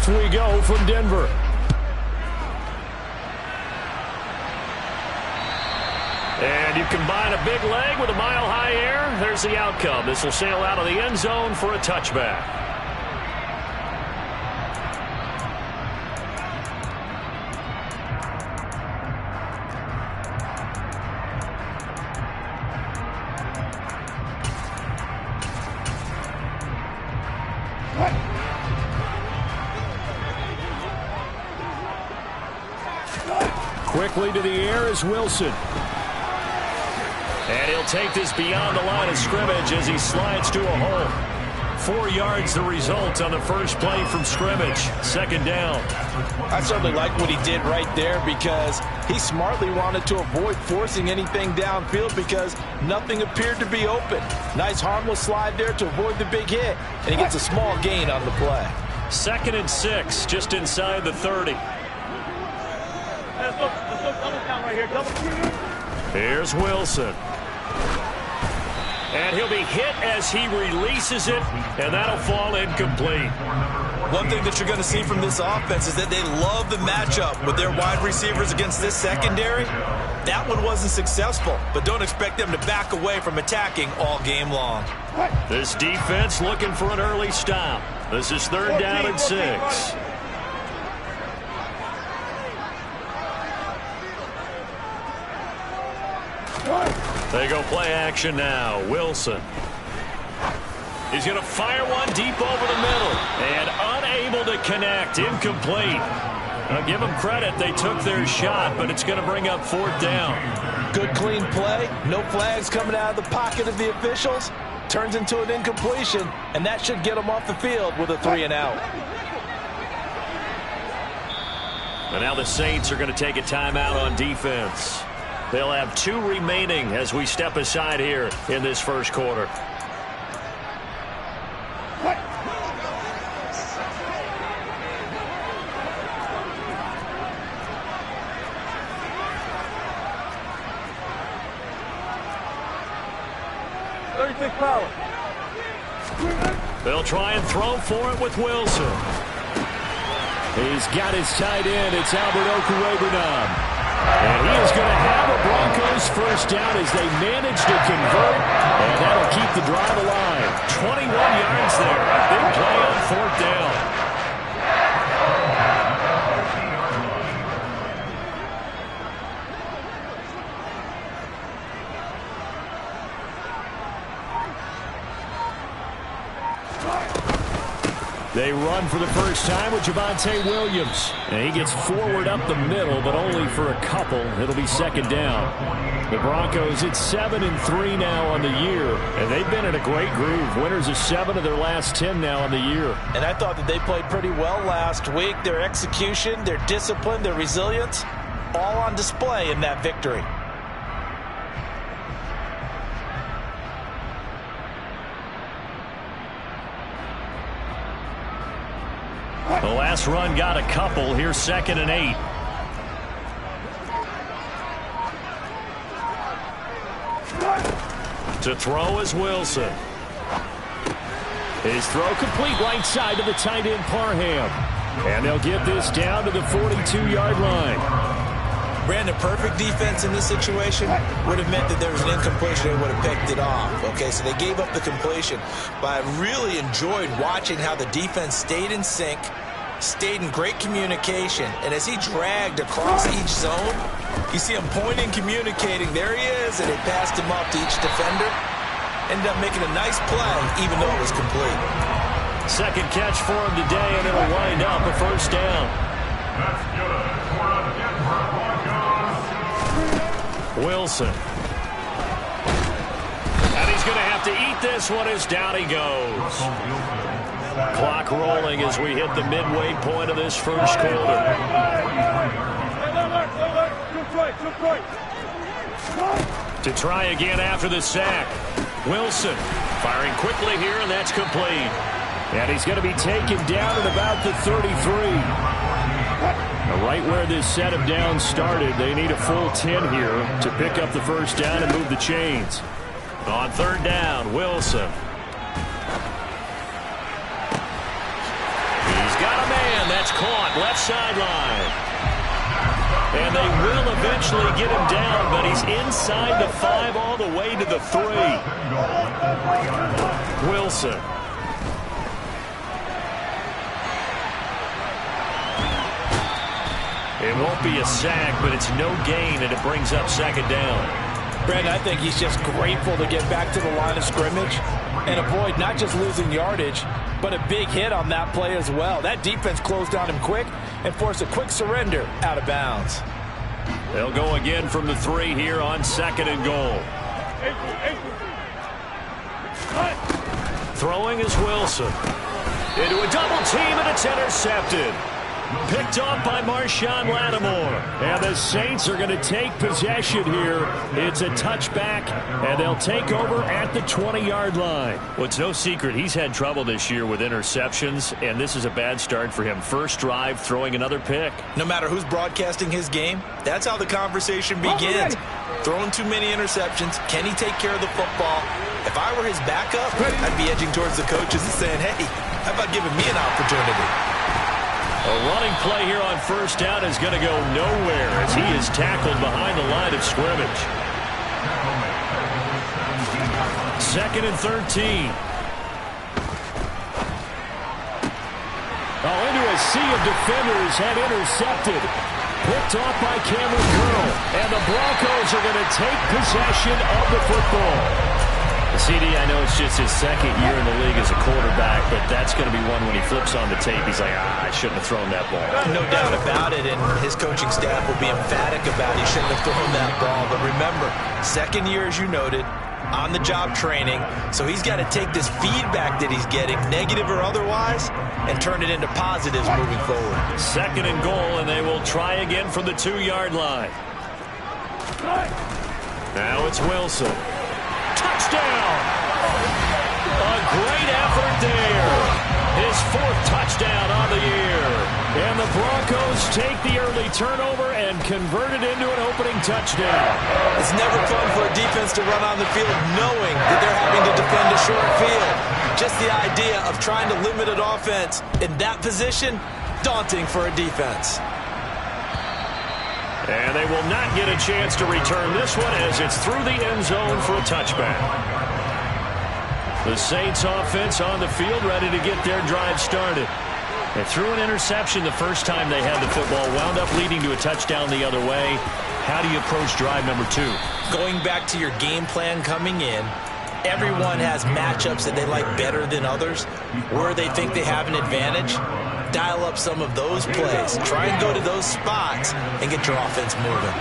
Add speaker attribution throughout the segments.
Speaker 1: Off we go from Denver. And you combine a big leg with a mile-high air, there's the outcome. This will sail out of the end zone for a touchback. Quickly to the air is Wilson. And he'll take this beyond the line of scrimmage as he slides to a hole. 4 yards the result on the first play from scrimmage. Second down.
Speaker 2: I certainly like what he did right there because he smartly wanted to avoid forcing anything downfield because nothing appeared to be open. Nice harmless slide there to avoid the big hit, and he gets a small gain on the play.
Speaker 1: 2nd and 6, just inside the 30.
Speaker 3: Let's go double down right here.
Speaker 1: Here's Wilson. And he'll be hit as he releases it, and that'll fall incomplete.
Speaker 4: One thing that you're going to see from this offense is that they love the matchup with their wide receivers against this secondary. That one wasn't successful, but don't expect them to back away from attacking all game long.
Speaker 1: This defense looking for an early stop. This is 3rd down and 6. They go play action now. Wilson. He's going to fire one deep over the middle. And unable to connect. Incomplete. I'll give them credit. They took their shot, but it's going to bring up 4th down.
Speaker 2: Good clean play. No flags coming out of the pocket of the officials. Turns into an incompletion, and that should get them off the field with a 3 and out.
Speaker 1: And now the Saints are going to take a timeout on defense. They'll have 2 remaining as we step aside here in this first quarter. They'll try and throw for it with Wilson. He's got his tight end. It's Albert Okwuegbunam. And he is going to have a Broncos first down as they manage to convert. And that'll keep the drive alive. 21 yards there. Big play on 4th down. They run for the first time with Javonte Williams. And he gets forward up the middle, but only for a couple. It'll be 2nd down. The Broncos, it's 7-3 now on the year. And they've been in a great groove. Winners of 7 of their last 10 now on the year.
Speaker 2: And I thought that they played pretty well last week. Their execution, their discipline, their resilience, all on display in that victory.
Speaker 1: The last run got a couple. Here's 2nd and 8. To throw is Wilson. His throw complete right side to the tight end Parham. And they'll get this down to the 42-yard line.
Speaker 4: Brandon, perfect defense in this situation would have meant that there was an incompletion. They would have picked it off. Okay, so they gave up the completion. But I really enjoyed watching how the defense stayed in sync, stayed in great communication. And as he dragged across each zone, you see him pointing, communicating. There he is, and they passed him up to each defender. Ended up making a nice play, even though it was complete.
Speaker 1: 2nd catch for him today, and it'll wind up a first down. Wilson. And he's going to have to eat this one as down he goes. Clock rolling as we hit the midway point of this first quarter. To try again after the sack. Wilson firing quickly here, and that's complete. And he's going to be taken down at about the 33. Right where this set of downs started, they need a full 10 here to pick up the first down and move the chains. On 3rd down, Wilson. He's got a man. that's caught left sideline. And they will eventually get him down, but he's inside the 5 all the way to the 3. Wilson. It won't be a sack, but it's no gain, and it brings up second down.
Speaker 2: Brandon, I think he's just grateful to get back to the line of scrimmage and avoid not just losing yardage, but a big hit on that play as well. That defense closed down him quick and forced a quick surrender out of bounds.
Speaker 1: They'll go again from the 3 here on 2nd and goal. Throwing is Wilson. Into a double team, and it's intercepted. Picked off by Marshawn Lattimore. And the Saints are going to take possession here. It's a touchback, and they'll take over at the 20-yard line. Well, it's no secret he's had trouble this year with interceptions, and this is a bad start for him. First drive, throwing another pick.
Speaker 4: No matter who's broadcasting his game, that's how the conversation begins. Throwing too many interceptions. Can he take care of the football? If I were his backup, I'd be edging towards the coaches and saying, hey, how about giving me an opportunity?
Speaker 1: A running play here on first down is going to go nowhere as he is tackled behind the line of scrimmage. 2nd and 13. Oh, into a sea of defenders, had intercepted. Picked off by Cameron Curl. And the Broncos are going to take possession of the football. CD, I know it's just his 2nd year in the league as a quarterback, but that's going to be one when he flips on the tape. He's like, I shouldn't have thrown that ball.
Speaker 4: No doubt about it, and his coaching staff will be emphatic about he shouldn't have thrown that ball. But remember, 2nd year, as you noted, on-the-job training, so he's got to take this feedback that he's getting, negative or otherwise, and turn it into positives moving forward.
Speaker 1: 2nd and goal, and they will try again from the 2-yard line. Now it's Wilson. Touchdown! A great effort there. His 4th touchdown on the year. And the Broncos take the early turnover and convert it into an opening touchdown.
Speaker 4: It's never fun for a defense to run on the field knowing that they're having to defend a short field. Just the idea of trying to limit an offense in that position, daunting for a defense.
Speaker 1: And they will not get a chance to return this one as it's through the end zone for a touchback. The Saints offense on the field ready to get their drive started. They threw an interception the first time they had the football, wound up leading to a touchdown the other way. How do you approach drive number 2?
Speaker 4: Going back to your game plan coming in, everyone has matchups that they like better than others, where they think they have an advantage. Dial up some of those plays. Try and go to those spots and get your offense moving.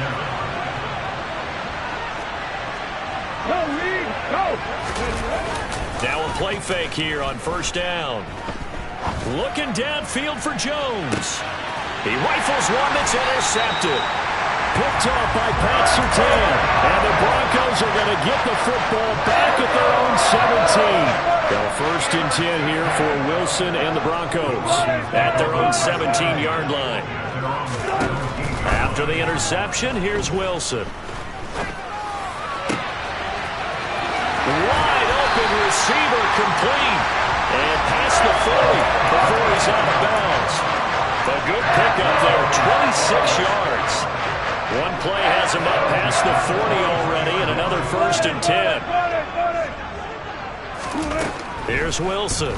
Speaker 1: Now a play fake here on first down. Looking downfield for Jones. He rifles one that's intercepted. Picked off by Pat Surtain. And the Broncos are going to get the football back at their own 17. Now 1st and 10 here for Wilson and the Broncos at their own 17-yard line. After the interception, here's Wilson. Wide open receiver complete. And past the 40 before he's out of bounds. A good pickup there, 26 yards. One play has him up past the 40 already, and another 1st and 10. Here's Wilson.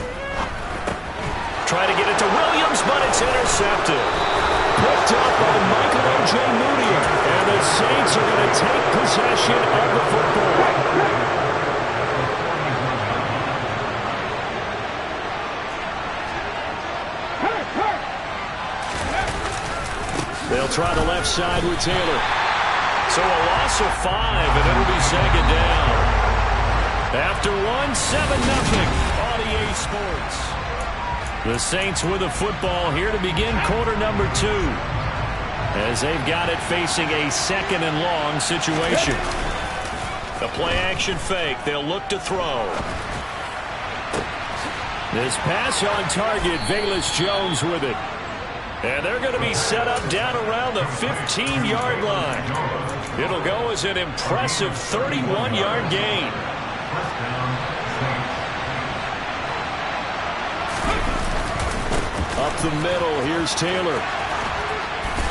Speaker 1: Trying to get it to Williams, but it's intercepted. Picked up by Michael O.J. Moody. And the Saints are going to take possession of the football. They'll try the left side with Taylor. So a loss of 5, and it'll be 2nd down. After 1, 7-0 on EA Sports. The Saints with the football here to begin quarter number 2. As they've got it facing a 2nd and long situation. The play action fake. They'll look to throw. This pass on target. Velus Jones with it. And they're going to be set up down around the 15-yard line. It'll go as an impressive 31-yard gain. Up the middle, here's Taylor.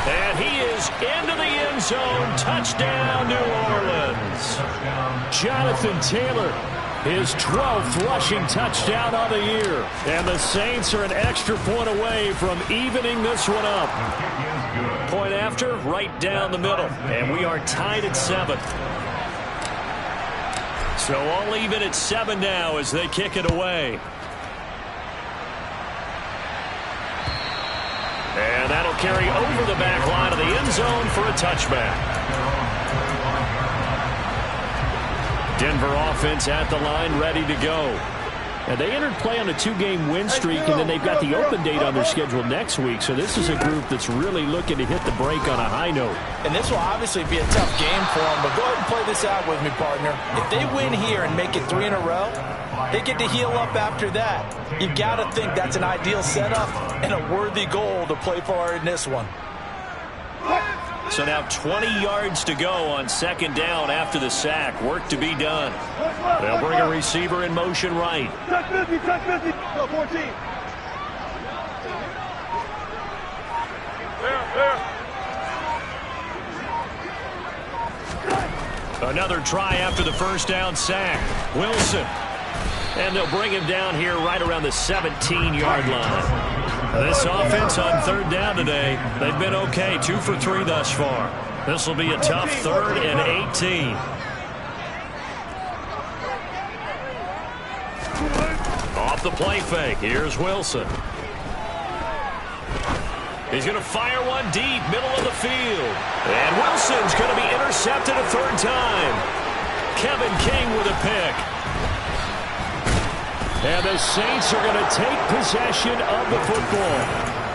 Speaker 1: And he is into the end zone. Touchdown, New Orleans. Jonathan Taylor, his 12th rushing touchdown of the year. And the Saints are an extra point away from evening this one up. Point after, right down the middle. And we are tied at 7. So all even at 7 now as they kick it away. And that'll carry over the back line of the end zone for a touchback. Denver offense at the line, ready to go. And they entered play on a 2-game win streak, and then they've got the open date on their schedule next week. So this is a group that's really looking to hit the break on a high note.
Speaker 2: And this will obviously be a tough game for them, but go ahead and play this out with me, partner. If they win here and make it 3 in a row, they get to heal up after that. You've got to think that's an ideal setup and a worthy goal to play for in this one.
Speaker 1: So now 20 yards to go on 2nd down after the sack. Work to be done. They'll bring a receiver in motion right.
Speaker 3: Touch 50, go 14.
Speaker 1: Another try after the first down sack. Wilson. And they'll bring him down here right around the 17-yard line. This offense on 3rd down today, they've been okay. 2 for 3 thus far. This will be a tough 3rd and 18. Off the play fake. Here's Wilson. He's going to fire one deep, middle of the field. And Wilson's going to be intercepted a 3rd time. Kevin King with a pick. And the Saints are going to take possession of the football.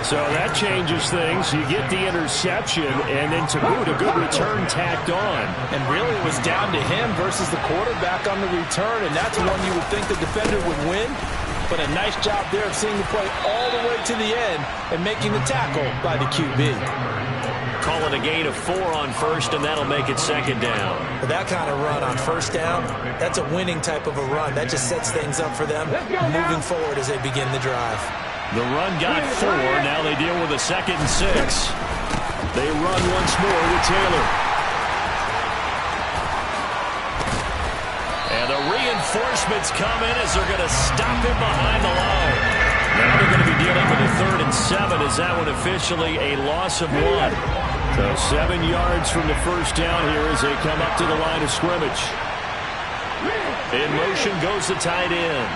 Speaker 1: So that changes things. You get the interception, and then to boot, a good return tacked on.
Speaker 2: And really it was down to him versus the quarterback on the return, and that's one you would think the defender would win. But a nice job there of seeing the play all the way to the end and making the tackle by the QB.
Speaker 1: Call it a gain of 4 on 1st, and that'll make it 2nd down.
Speaker 4: For that kind of run on 1st down, that's a winning type of a run. That just sets things up for them moving forward as they begin the drive.
Speaker 1: The run got 4. Now they deal with a 2nd and 6. They run once more with Taylor. And the reinforcements come in as they're going to stop him behind the line. Now they're going to be dealing with a 3rd and 7 as that one officially a loss of 1. So 7 yards from the first down here as they come up to the line of scrimmage. In motion goes the tight end.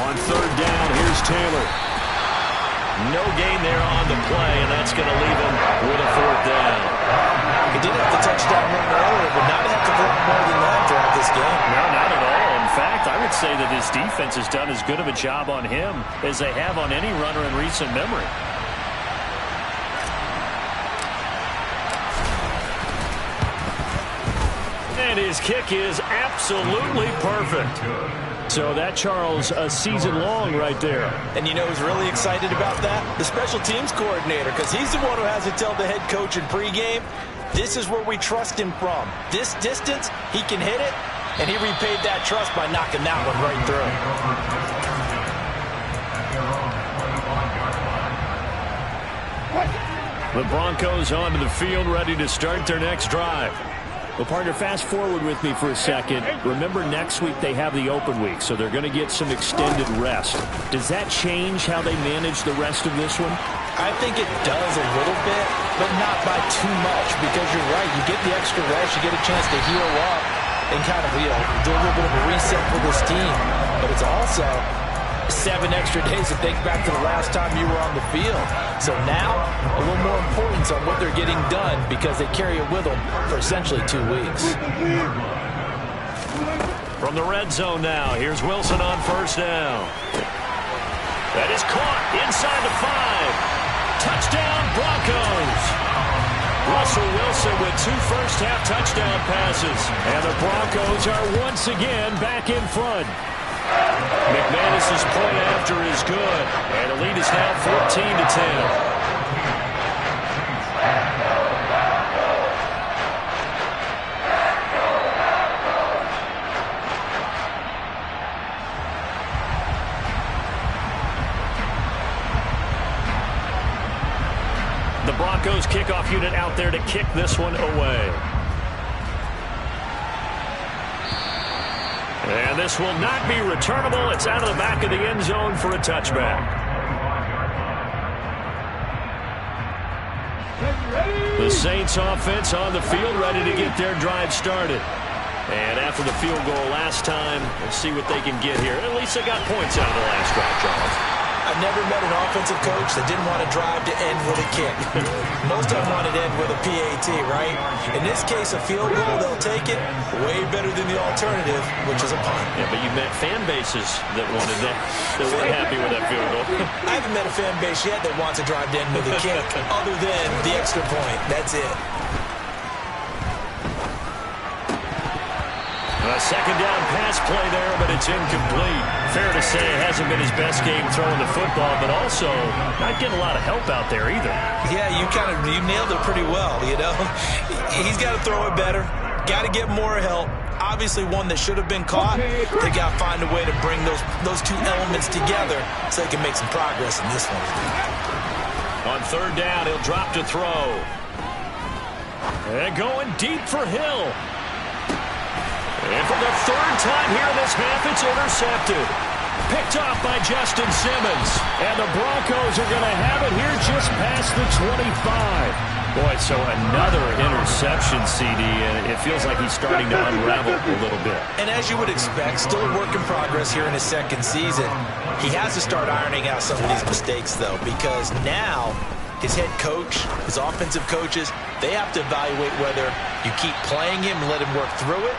Speaker 1: On 3rd down, here's Taylor. No gain there on the play, and that's going to leave him with a 4th down.
Speaker 2: He did have the touchdown run earlier, but not a heck of a lot more than that throughout this game.
Speaker 1: No, not at all. In fact, I would say that his defense has done as good of a job on him as they have on any runner in recent memory. And his kick is absolutely perfect. So that, Charles, a season long right there.
Speaker 2: And you know who's really excited about that? The special teams coordinator, because he's the one who has to tell the head coach in pregame, this is where we trust him from. This distance, he can hit it, and he repaid that trust by knocking that one right through.
Speaker 1: The Broncos onto the field, ready to start their next drive. Well, partner, fast forward with me for a second. Remember, next week they have the open week, so they're going to get some extended rest. Does that change how they manage the rest of this one?
Speaker 2: I think it does a little bit, but not by too much, because you're right. You get the extra rest, you get a chance to heal up and kind of, do a little bit of a reset for this team. But it's also 7 extra days to think back to the last time you were on the field. So now, a little more importance on what they're getting done because they carry it with them for essentially 2 weeks.
Speaker 1: From the red zone now, here's Wilson on 1st down. That is caught inside the 5. Touchdown, Broncos. Russell Wilson with 2 first-half touchdown passes. And the Broncos are once again back in front. McManus's point after is good, and the lead is now 14-10. the Broncos kickoff unit out there to kick this one away. And this will not be returnable. It's out of the back of the end zone for a touchback. The Saints offense on the field, ready to get their drive started. And after the field goal last time, we'll see what they can get here. At least they got points out of the last drive, Charles.
Speaker 4: I've never met an offensive coach that didn't want to drive to end with a kick. Most of them wanted to end with a PAT, right? In this case, a field goal, they'll take it. Way better than the alternative, which is a punt.
Speaker 1: Yeah, but you've met fan bases that wanted that. They weren't happy with that field goal.
Speaker 4: I haven't met a fan base yet that wants to drive to end with a kick, other than the extra point. That's it.
Speaker 1: A second down pass play there, but it's incomplete. Fair to say it hasn't been his best game throwing the football, but also not getting a lot of help out there either.
Speaker 4: Yeah, you nailed it pretty well, you know. He's got to throw it better. Got to get more help. Obviously one that should have been caught. They got to find a way to bring those two elements together so they can make some progress in this one.
Speaker 1: On third down, he'll drop to throw. And going deep for Hill. And for the third time here in this half, it's intercepted. Picked off by Justin Simmons. And the Broncos are going to have it here just past the 25. Boy, so another interception, CD, and it feels like he's starting to unravel a little bit.
Speaker 4: And as you would expect, still a work in progress here in his second season. He has to start ironing out some of these mistakes, though, because now his head coach, his offensive coaches, they have to evaluate whether you keep playing him and let him work through it,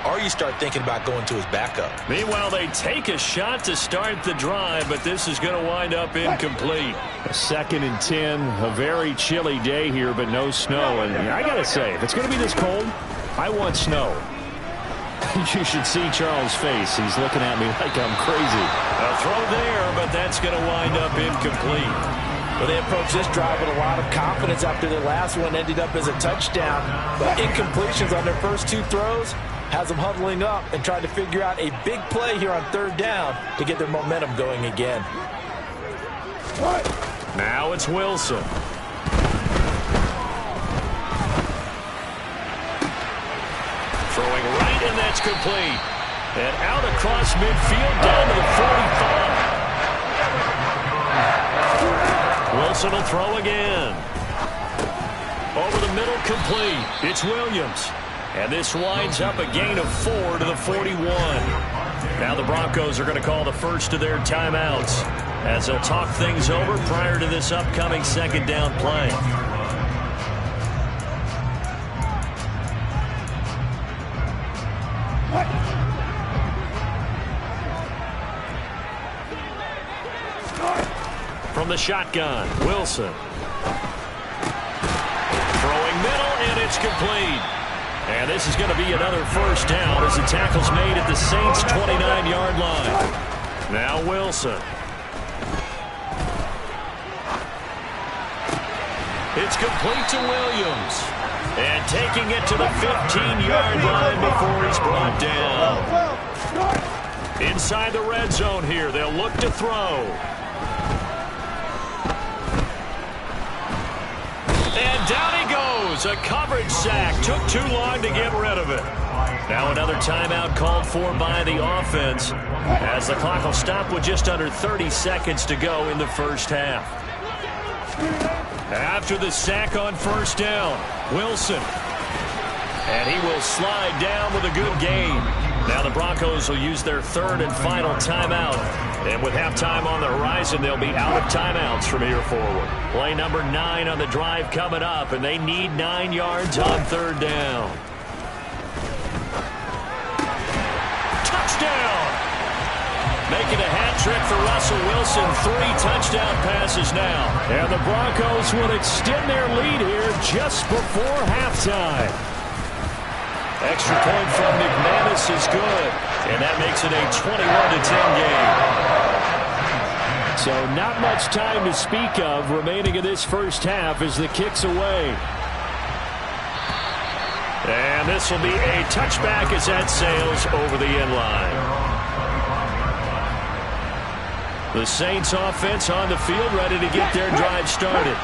Speaker 4: or you start thinking about going to his backup.
Speaker 1: Meanwhile, they take a shot to start the drive, but this is going to wind up incomplete. A 2nd and 10, a very chilly day here, but no snow. And I got to say, if it's going to be this cold, I want snow. You should see Charles' face. He's looking at me like I'm crazy. A throw there, but that's going to wind up incomplete.
Speaker 2: Well, they approached this drive with a lot of confidence after their last one ended up as a touchdown. But incompletions on their first two throws has them huddling up and trying to figure out a big play here on third down to get their momentum going again.
Speaker 1: Now it's Wilson. Throwing right, and that's complete. And out across midfield down to the 45. Wilson will throw again. Over the middle, complete. It's Williams. And this winds up a gain of 4 to the 41. Now the Broncos are going to call the first of their timeouts as they'll talk things over prior to this upcoming second down play. From the shotgun, Wilson. Throwing middle, and it's complete. And this is going to be another first down as the tackle's made at the Saints' 29-yard line. Now Wilson. It's complete to Williams. And taking it to the 15-yard line before he's brought down. Inside the red zone here, they'll look to throw. And down he goes. A coverage sack. Took too long to get rid of it. Now another timeout called for by the offense as the clock will stop with just under 30 seconds to go in the first half. After the sack on first down, Wilson. And he will slide down with a good gain. Now the Broncos will use their third and final timeout. And with halftime on the horizon, they'll be out of timeouts from here forward. Play number 9 on the drive coming up, and they need 9 yards on third down. Touchdown! Making a hat trick for Russell Wilson. 3 touchdown passes now. And the Broncos will extend their lead here just before halftime. Extra point from McManus is good. And that makes it a 21-10 game. So not much time to speak of remaining in this first half as the kick's away. And this will be a touchback as that sails over the end line. The Saints offense on the field ready to get their drive started.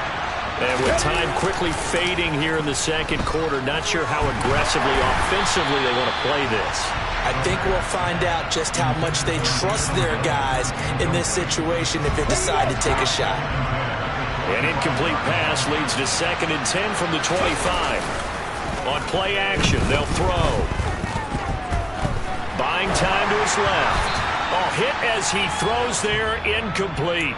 Speaker 1: And with time quickly fading here in the second quarter, not sure how aggressively, offensively they want to play this.
Speaker 4: I think we'll find out just how much they trust their guys in this situation if they decide to take a shot.
Speaker 1: An incomplete pass leads to 2nd and 10 from the 25. On play action, they'll throw. Buying time to his left. Oh, hit as he throws there, incomplete.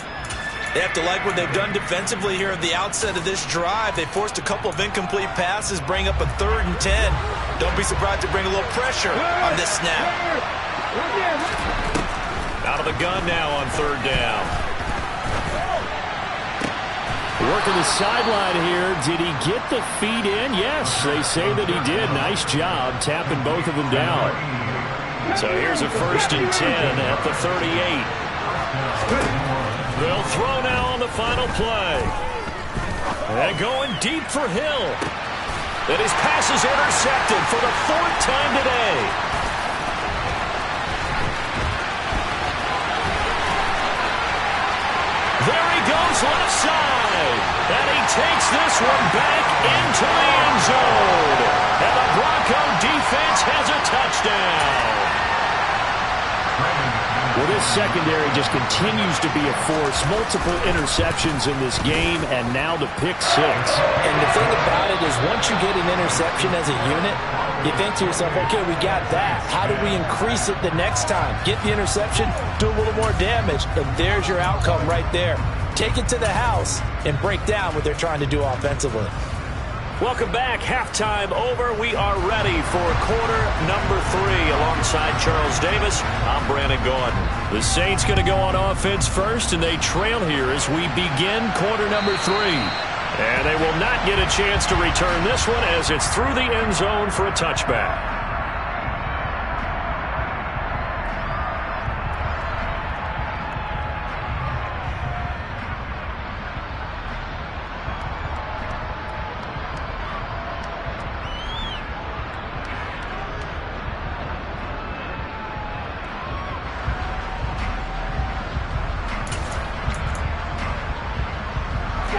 Speaker 4: They have to like what they've done defensively here at the outset of this drive. They forced a couple of incomplete passes, bring up a 3rd and 10. Don't be surprised to bring a little pressure on this snap.
Speaker 1: Out of the gun now on 3rd down. Working the sideline here. Did he get the feet in? Yes, they say that he did. Nice job tapping both of them down. So here's a 1st and 10 at the 38. They'll throw now on the final play. And going deep for Hill. And his pass is intercepted for the 4th time today. There he goes left side. And he takes this one back into the end zone. And the Bronco defense has a touchdown. Well, this secondary just continues to be a force. Multiple interceptions in this game, and now the pick 6.
Speaker 4: And the thing about it is once you get an interception as a unit, you think to yourself, okay, we got that. How do we increase it the next time? Get the interception, do a little more damage, and there's your outcome right there. Take it to the house and break down what they're trying to do offensively.
Speaker 1: Welcome back. Halftime over. We are ready for quarter number 3. Alongside Charles Davis, I'm Brandon Gordon. The Saints going to go on offense first, and they trail here as we begin quarter number 3. And they will not get a chance to return this one as it's through the end zone for a touchback.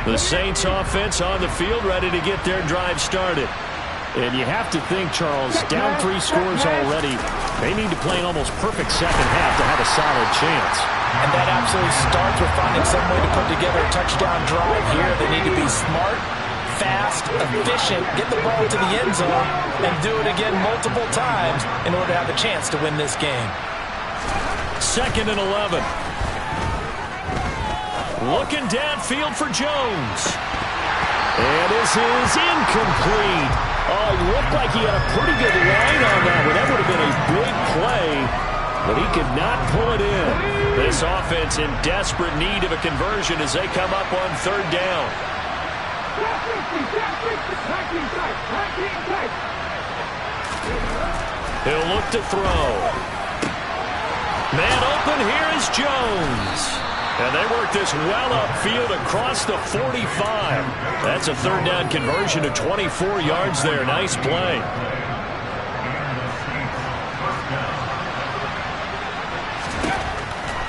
Speaker 1: The Saints offense on the field, ready to get their drive started. And you have to think, Charles, down 3 scores already. They need to play an almost perfect second half to have a solid chance.
Speaker 4: And that absolutely starts with finding some way to put together a touchdown drive here. They need to be smart, fast, efficient, get the ball to the end zone, and do it again multiple times in order to have a chance to win this game.
Speaker 1: 2nd and 11. Looking downfield for Jones. And this is incomplete. Oh, it looked like he had a pretty good line on that one. That would have been a big play, but he could not pull it in. This offense in desperate need of a conversion as they come up on 3rd down. He'll look to throw. Man open, here is Jones. And they work this well upfield across the 45. That's a 3rd down conversion of 24 yards there. Nice play.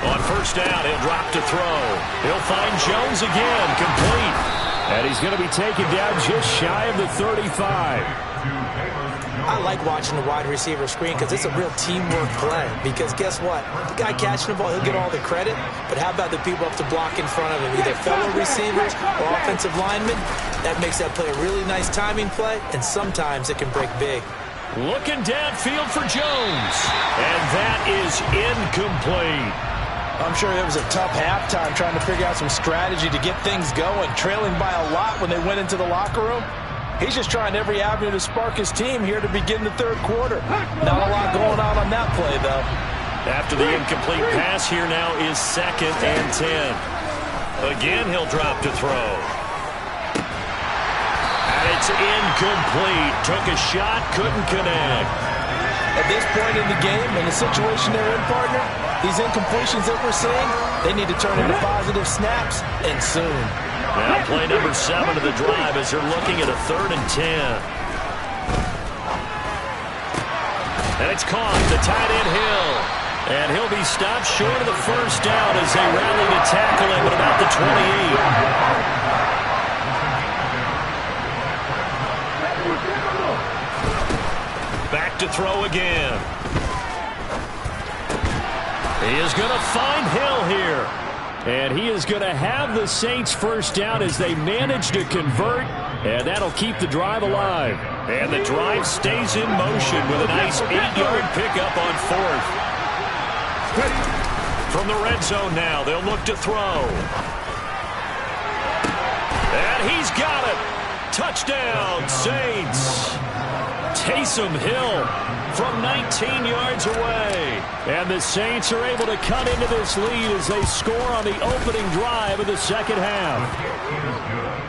Speaker 1: On 1st down, he'll drop to throw. He'll find Jones again, complete. And he's going to be taken down just shy of the 35.
Speaker 4: I like watching the wide receiver screen because it's a real teamwork play. Because guess what? The guy catching the ball, he'll get all the credit. But how about the people up to block in front of him? Either fellow receivers or offensive linemen. That makes that play a really nice timing play. And sometimes it can break big.
Speaker 1: Looking downfield for Jones. And that is incomplete.
Speaker 2: I'm sure it was a tough halftime trying to figure out some strategy to get things going. Trailing by a lot when they went into the locker room. He's just trying every avenue to spark his team here to begin the 3rd quarter. Not a lot going on that play, though.
Speaker 1: After the incomplete pass, here now is 2nd and 10. Again, he'll drop to throw. And it's incomplete. Took a shot, couldn't connect.
Speaker 2: At this point in the game, in the situation they're in, partner, these incompletions that we're seeing, they need to turn into positive snaps, and soon.
Speaker 1: Now play number 7 of the drive as they're looking at a 3rd and 10. And it's caught, the tight end Hill. And he'll be stopped short of the 1st down as they rally to tackle him at about the 28. to throw again. He is going to find Hill here. And he is going to have the Saints first down as they manage to convert. And that'll keep the drive alive. And the drive stays in motion with a nice 8-yard pickup on fourth. From the red zone now, they'll look to throw. And he's got it. Touchdown, Saints. Taysom Hill from 19 yards away. And the Saints are able to cut into this lead as they score on the opening drive of the second half.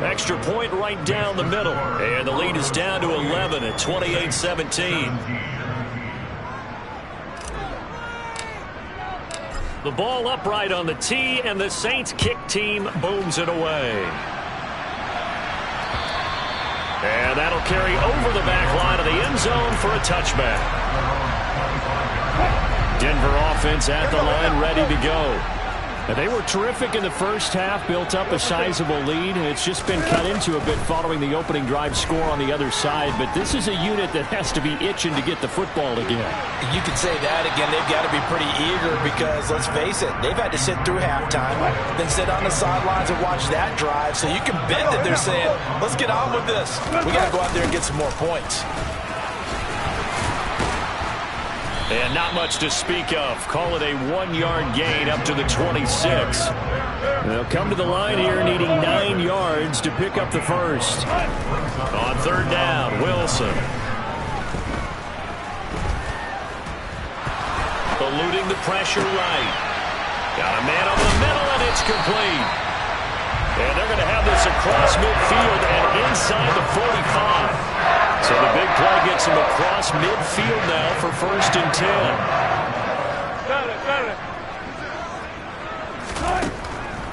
Speaker 1: Extra point right down the middle. And the lead is down to 11 at 28-17. The ball upright on the tee, and the Saints kick team booms it away. And that'll carry over the back line of the end zone for a touchback. Denver offense at the line, ready to go. And they were terrific in the first half, built up a sizable lead, and it's just been cut into a bit following the opening drive score on the other side. But this is a unit that has to be itching to get the football again.
Speaker 4: You could say that again. They've got to be pretty eager because, let's face it, they've had to sit through halftime, then sit on the sidelines and watch that drive. So you can bet that they're saying, let's get on with this. We got to go out there and get some more points.
Speaker 1: And not much to speak of. Call it a 1-yard gain up to the 26. They'll come to the line here needing 9 yards to pick up the first. On third down, Wilson. Eluding the pressure right. Got a man over the middle, and it's complete. And they're going to have this across midfield and inside the 45. So the big play gets him across midfield now for first and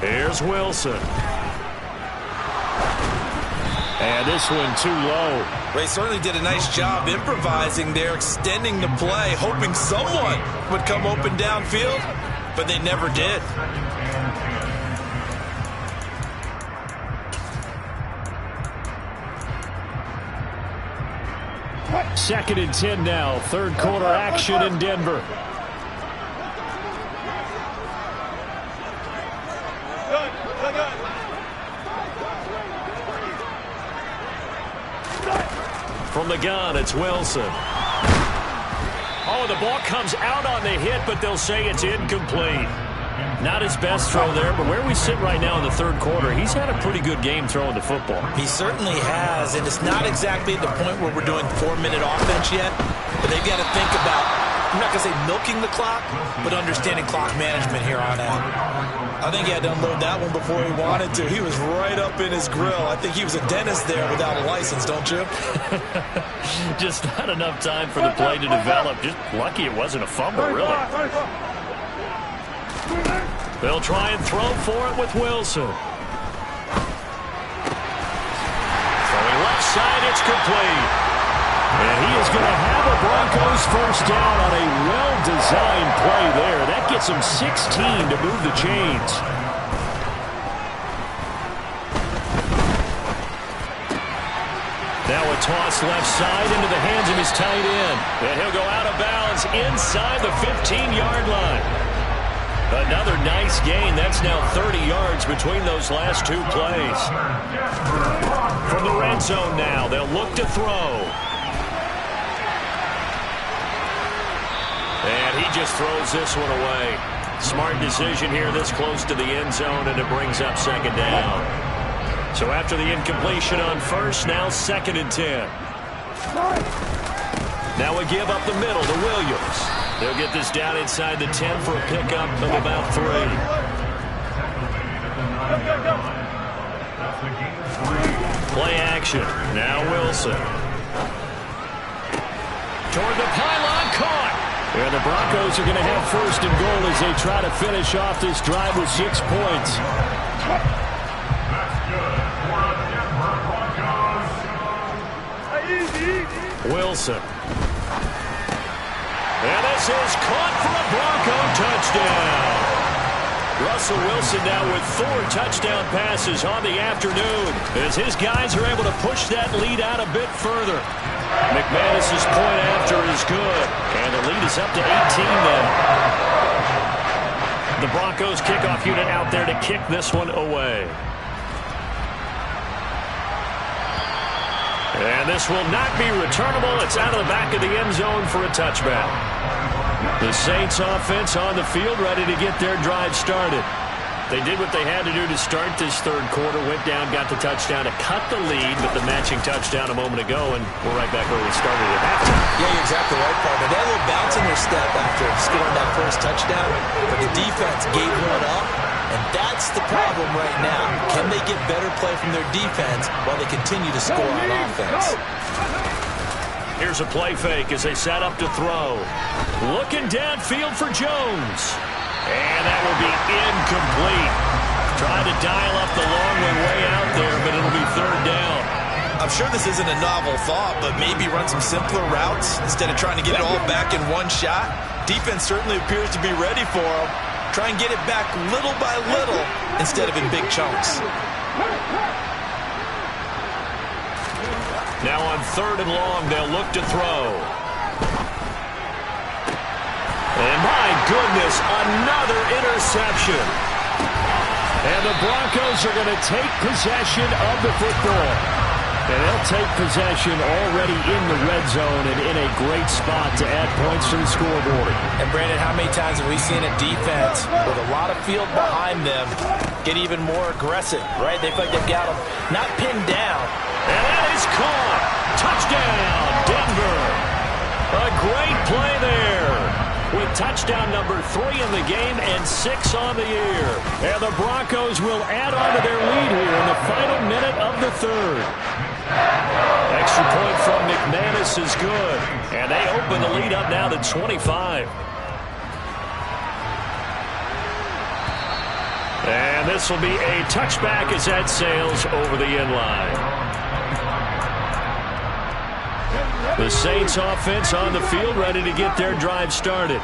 Speaker 1: 10. Here's Wilson. And this one too low.
Speaker 4: They certainly did a nice job improvising there, extending the play, hoping someone would come open downfield, but they never did.
Speaker 1: Second and 10 now. Third quarter action in Denver. From the gun, it's Wilson. Oh, the ball comes out on the hit, but they'll say it's incomplete. Not his best throw there, but where we sit right now in the third quarter, he's had a pretty good game throwing the football.
Speaker 4: He certainly has, and it's not exactly at the point where we're doing 4-minute offense yet, but they've got to think about, I'm not going to say milking the clock, but understanding clock management here on out. I think he had to unload that one before he wanted to. He was right up in his grill. I think he was a dentist there without a license, don't you?
Speaker 1: Just not enough time for the play to develop. Just lucky it wasn't a fumble, really. They'll try and throw for it with Wilson. Throwing left side, it's complete. And he is going to have a Broncos first down on a well-designed play there. That gets him 16 to move the chains. Now a toss left side into the hands of his tight end. And he'll go out of bounds inside the 15-yard line. Another nice gain. That's now 30 yards between those last two plays. From the red zone now, they'll look to throw. And he just throws this one away. Smart decision here this close to the end zone, and it brings up second down. So after the incompletion on first, now second and 10. Now a give up the middle to Williams. They'll get this down inside the 10 for a pickup of about 3. Play action. Now Wilson. Toward the pylon, caught. And the Broncos are going to have first and goal as they try to finish off this drive with 6 points. Wilson. And this is caught for a Bronco touchdown. Russell Wilson now with 4 touchdown passes on the afternoon as his guys are able to push that lead out a bit further. McManus's point after is good. And the lead is up to 18 then. The Broncos kickoff unit out there to kick this one away. And this will not be returnable. It's out of the back of the end zone for a touchback. The Saints offense on the field ready to get their drive started. They did what they had to do to start this third quarter. Went down, got the touchdown to cut the lead with the matching touchdown a moment ago, and we're right back where we started at halftime.
Speaker 4: Yeah, you're exactly right, partner. They had a little bounce in their step after scoring that first touchdown, but the defense gave one up, and that's the problem right now. Can they get better play from their defense while they continue to score on offense?
Speaker 1: Here's a play fake as they set up to throw. Looking downfield for Jones. And that will be incomplete. Trying to dial up the long way out there, but it'll be third down.
Speaker 4: I'm sure this isn't a novel thought, but maybe run some simpler routes instead of trying to get it all back in one shot. Defense certainly appears to be ready for them. Try and get it back little by little instead of in big chunks.
Speaker 1: Now on third and long, they'll look to throw. And my goodness, another interception. And the Broncos are going to take possession of the football. And they'll take possession already in the red zone and in a great spot to add points to the scoreboard.
Speaker 2: And Brandon, how many times have we seen a defense with a lot of field behind them get even more aggressive, right? They feel like they've got them not pinned down.
Speaker 1: And that is caught. Touchdown, Denver. A great play there. With touchdown number 3 in the game and 6 on the year. And the Broncos will add on to their lead here in the final minute of the third. Extra point from McManus is good. And they open the lead up now to 25. And this will be a touchback as that sails over the end line. The Saints offense on the field ready to get their drive started.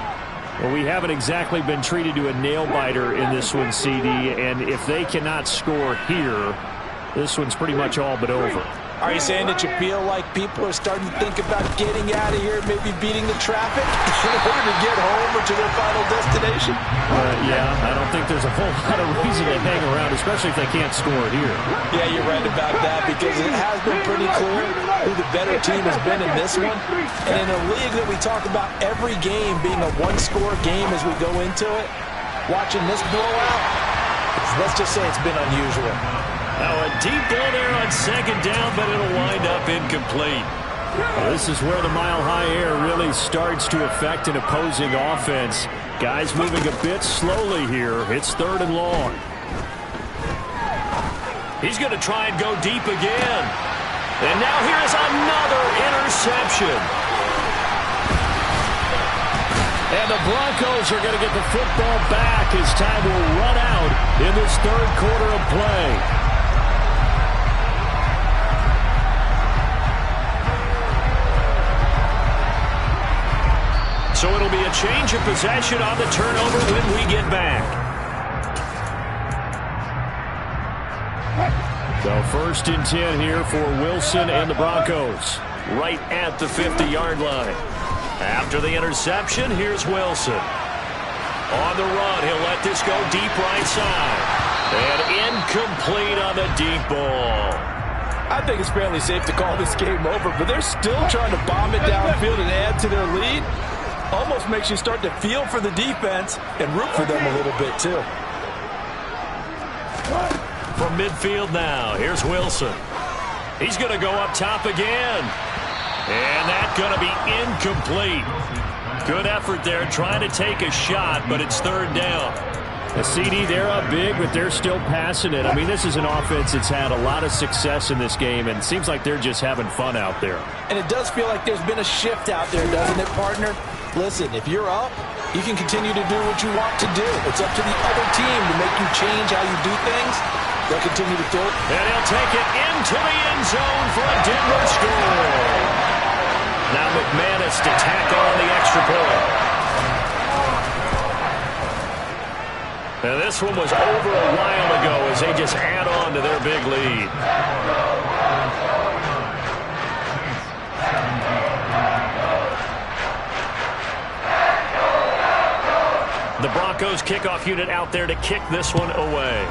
Speaker 1: Well, we haven't exactly been treated to a nail-biter in this one, CD, and if they cannot score here, this one's pretty much all but over.
Speaker 2: Are you saying that you feel like people are starting to think about getting out of here, maybe beating the traffic in order to get home or to their final destination?
Speaker 1: Yeah, I don't think there's a whole lot of reason to hang around, especially if they can't score here.
Speaker 2: Yeah, you're right about that because it has been pretty clear who the better team has been in this one. And in a league that we talk about every game being a one-score game as we go into it, watching this blowout, let's just say it's been unusual.
Speaker 1: Now a deep ball there on second down, but it'll wind up incomplete. Well, this is where the mile-high air really starts to affect an opposing offense. Guys moving a bit slowly here. It's third and long. He's going to try and go deep again. And now here's another interception. And the Broncos are going to get the football back as time will run out in this third quarter of play. So it'll be a change of possession on the turnover when we get back. So first and 10 here for Wilson and the Broncos. Right at the 50-yard line. After the interception, here's Wilson. On the run, he'll let this go deep right side. And incomplete on the deep ball.
Speaker 2: I think it's fairly safe to call this game over, but they're still trying to bomb it downfield and add to their lead. Almost makes you start to feel for the defense and root for them a little bit, too.
Speaker 1: From midfield now, here's Wilson. He's going to go up top again. And that's going to be incomplete. Good effort there, trying to take a shot, but it's third down. The CD, they're up big, but they're still passing it. I mean, this is an offense that's had a lot of success in this game, and it seems like they're just having fun out there.
Speaker 2: And it does feel like there's been a shift out there, doesn't it, partner? Listen, if you're up, you can continue to do what you want to do. It's up to the other team to make you change how you do things. They'll continue to throw it.
Speaker 1: And he'll take it into the end zone for a Denver score. Now McManus to tack on the extra point. Now this one was over a while ago as they just add on to their big lead. The Broncos kickoff unit out there to kick this one away.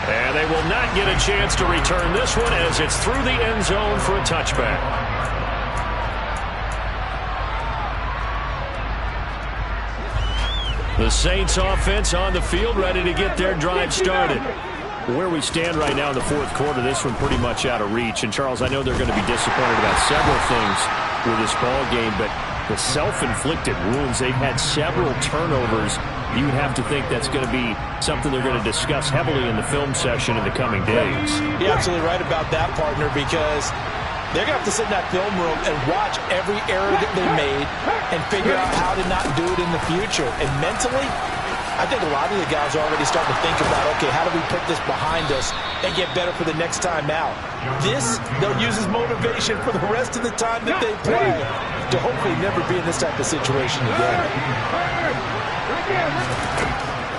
Speaker 1: And they will not get a chance to return this one as it's through the end zone for a touchback. The Saints offense on the field ready to get their drive started. Where we stand right now in the fourth quarter, this one pretty much out of reach. And, Charles, I know they're going to be disappointed about several things with this ball game, but the self-inflicted wounds, they've had several turnovers. You would have to think that's going to be something they're going to discuss heavily in the film session in the coming days.
Speaker 2: You're absolutely right about that, partner, because they're going to have to sit in that film room and watch every error that they made and figure out how to not do it in the future. And mentally, I think a lot of the guys are already starting to think about, okay, how do we put this behind us and get better for the next time out? This, they'll use as motivation for the rest of the time that they play to hopefully never be in this type of situation again.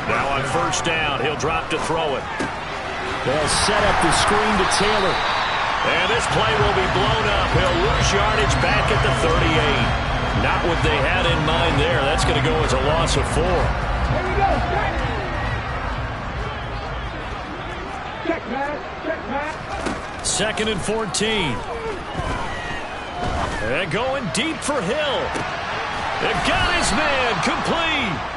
Speaker 1: Now on first down, he'll drop to throw it. They'll set up the screen to Taylor. And this play will be blown up. He'll lose yardage back at the 38. Not what they had in mind there. That's going to go as a loss of 4. Second and 14. And going deep for Hill. They've got his man complete.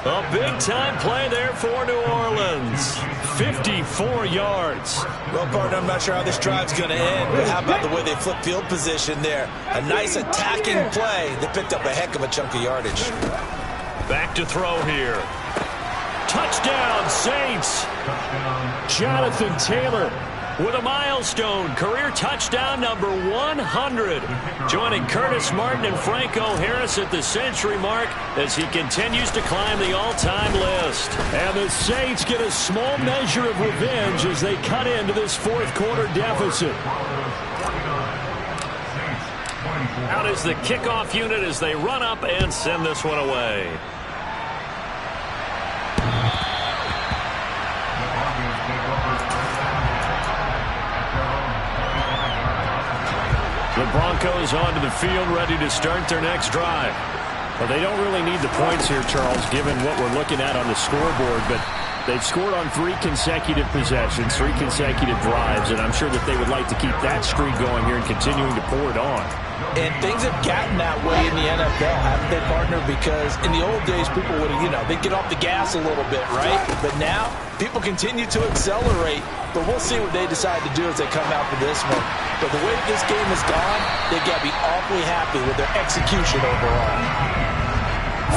Speaker 1: A big-time play there for New Orleans. 54 yards.
Speaker 4: Well, partner, I'm not sure how this drive's going to end, but how about the way they flip field position there? A nice attacking play. They picked up a heck of a chunk of yardage.
Speaker 1: Back to throw here. Touchdown, Saints. Jonathan Taylor with a milestone. Career touchdown number 100. Joining Curtis Martin and Franco Harris at the century mark as he continues to climb the all-time list. And the Saints get a small measure of revenge as they cut into this fourth quarter deficit. Out is the kickoff unit as they run up and send this one away. The Broncos onto the field ready to start their next drive. Well, they don't really need the points here, Charles, given what we're looking at on the scoreboard, but they've scored on 3 consecutive possessions, 3 consecutive drives, and I'm sure that they would like to keep that streak going here and continuing to pour it on.
Speaker 2: And things have gotten that way in the NFL, haven't they, partner? Because in the old days, people would have, they'd get off the gas a little bit, right? But now, people continue to accelerate. But we'll see what they decide to do as they come out for this one. But the way this game has gone, they've got to be awfully happy with their execution overall.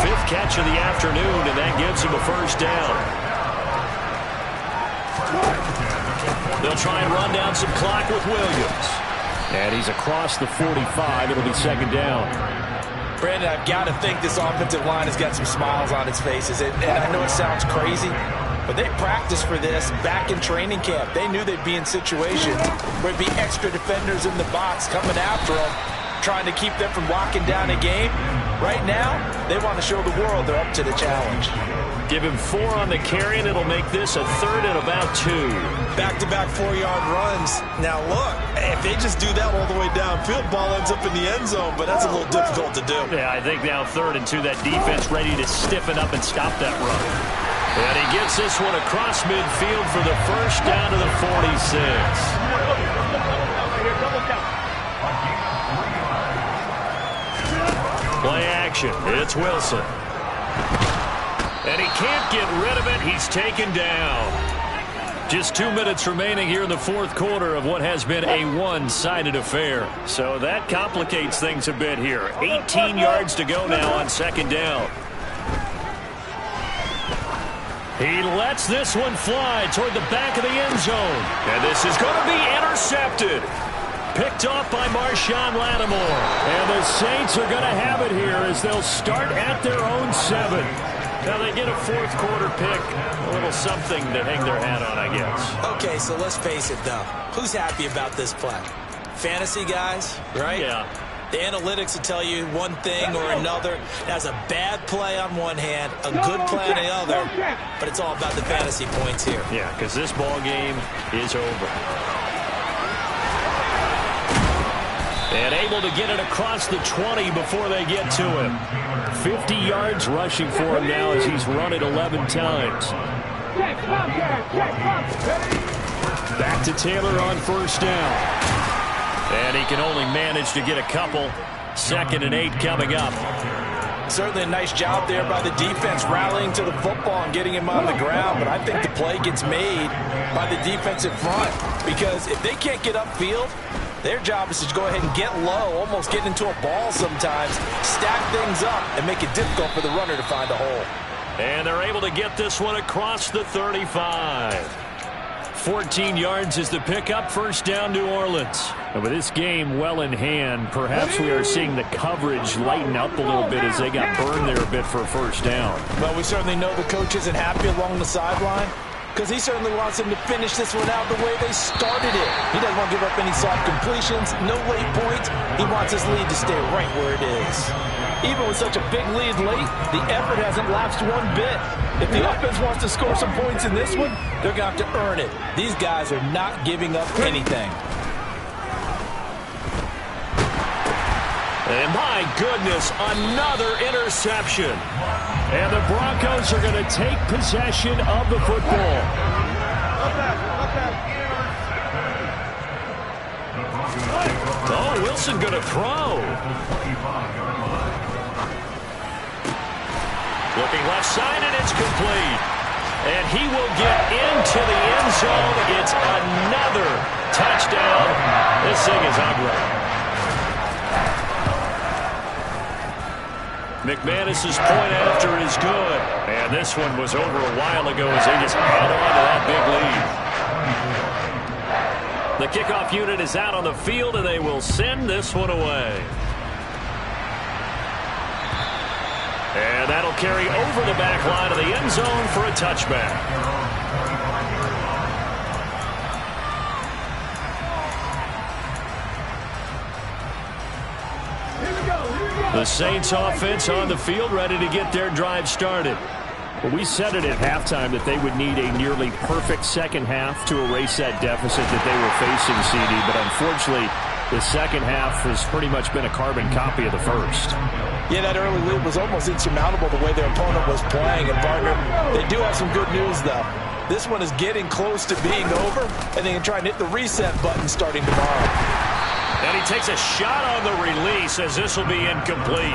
Speaker 1: 5th catch of the afternoon, and that gives them a first down. They'll try and run down some clock with Williams. And he's across the 45. It'll be second down.
Speaker 2: Brandon, I've got to think this offensive line has got some smiles on its faces. And I know it sounds crazy, but they practiced for this back in training camp. They knew they'd be in situations where there'd be extra defenders in the box coming after them, trying to keep them from locking down a game. Right now, they want to show the world they're up to the challenge.
Speaker 1: Give him 4 on the carry, and it'll make this a 3rd and about 2.
Speaker 4: Back-to-back 4-yard runs. Now, look, if they just do that all the way downfield, ball ends up in the end zone, but that's a little difficult to do.
Speaker 1: Yeah, I think now 3rd and 2, that defense ready to stiffen up and stop that run. And he gets this one across midfield for the first down to the 46. Play action. It's Wilson. And he can't get rid of it. He's taken down. Just 2 minutes remaining here in the fourth quarter of what has been a one-sided affair. So that complicates things a bit here. 18 yards to go now on second down. He lets this one fly toward the back of the end zone. And this is going to be intercepted. Picked off by Marshawn Lattimore. And the Saints are going to have it here as they'll start at their own 7. Now they get a fourth quarter pick. A little something to hang their hat on, I guess.
Speaker 4: Okay, so let's face it, though. Who's happy about this play? Fantasy guys, right?
Speaker 1: Yeah.
Speaker 4: The analytics will tell you one thing or another. That's a bad play on one hand, a good play on the other, but it's all about the fantasy points here.
Speaker 1: Yeah, because this ball game is over. And able to get it across the 20 before they get to him. 50 yards rushing for him now as he's run it 11 times. Back to Taylor on first down. And he can only manage to get a couple. 2nd and 8 coming up.
Speaker 2: Certainly a nice job there by the defense rallying to the football and getting him on the ground. But I think the play gets made by the defensive front. Because if they can't get upfield, their job is to go ahead and get low, almost get into a ball sometimes, stack things up, and make it difficult for the runner to find a hole.
Speaker 1: And they're able to get this one across the 35. 14 yards is the pickup, first down New Orleans. And with this game well in hand, perhaps we are seeing the coverage lighten up a little bit as they got burned there a bit for a first down.
Speaker 2: Well, we certainly know the coach isn't happy along the sideline because he certainly wants them to finish this one out the way they started it. He doesn't want to give up any soft completions, no late points. He wants his lead to stay right where it is. Even with such a big lead late, the effort hasn't lapsed one bit. If the offense wants to score some points in this one, they're going to have to earn it. These guys are not giving up anything.
Speaker 1: And my goodness, another interception. And the Broncos are going to take possession of the football. Oh, Wilson going to throw. Looking left side, and it's complete. And he will get into the end zone. It's another touchdown. This thing is ugly. McManus's point after is good. And this one was over a while ago as they just held on to that big lead. The kickoff unit is out on the field, and they will send this one away. And that'll carry over the back line of the end zone for a touchback. The Saints offense on the field, ready to get their drive started. Well, we said it at halftime that they would need a nearly perfect second half to erase that deficit that they were facing, CD. But unfortunately, the second half has pretty much been a carbon copy of the first.
Speaker 2: Yeah, that early lead was almost insurmountable the way their opponent was playing. And, partner, they do have some good news, though. This one is getting close to being over, and they can try and hit the reset button starting tomorrow.
Speaker 1: And he takes a shot on the release as this will be incomplete.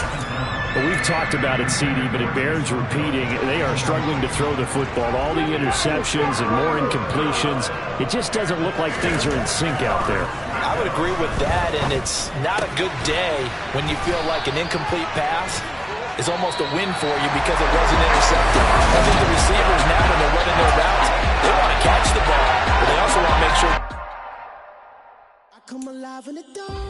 Speaker 1: Well, we've talked about it, CD, but it bears repeating. They are struggling to throw the football. All the interceptions and more incompletions. It just doesn't look like things are in sync out there.
Speaker 2: I would agree with that, and it's not a good day when you feel like an incomplete pass is almost a win for you because it wasn't intercepted. I think the receivers now, when they're running their routes, they want to catch the ball, but they also want to make sure.
Speaker 5: Come alive in the dark.